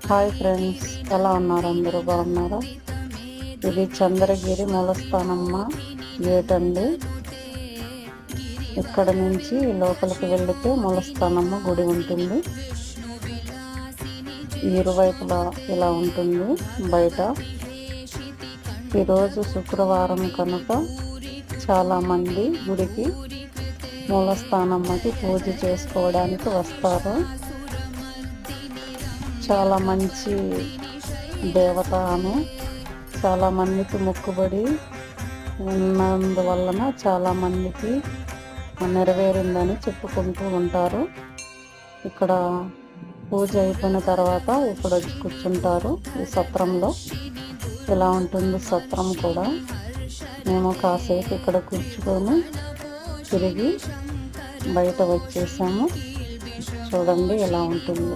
Hi friends, ఎలా ఉన్నారు? అందరూ బాగున్నారా? ఇది చంద్రగిరి మూలస్థానమ్మ గేట్ అండి. ఇక్కడ నుంచి లోపలికి వెళితే మూలస్థానమ్మ గుడి ఉంటుంది. ఇరువైపులా ఇలా ఉంటుంది బయట. ఈరోజు శుక్రవారం కనుక చాలామంది గుడికి మూలస్థానమ్మకి పూజ చేసుకోవడానికి వస్తారు. చాలా మంచి దేవత ఆమె. చాలామందికి మొక్కుబడి ఉన్నందువలన చాలామందికి నెరవేరిందని చెప్పుకుంటూ ఉంటారు. ఇక్కడ పూజ అయిపోయిన తర్వాత ఇక్కడ వచ్చి కూర్చుంటారు. ఈ సత్రంలో ఇలా ఉంటుంది సత్రం కూడా. మేము కాసేపు ఇక్కడ కూర్చుకొని తిరిగి బయట వచ్చేసాము. చూడండి ఎలా ఉంటుంది.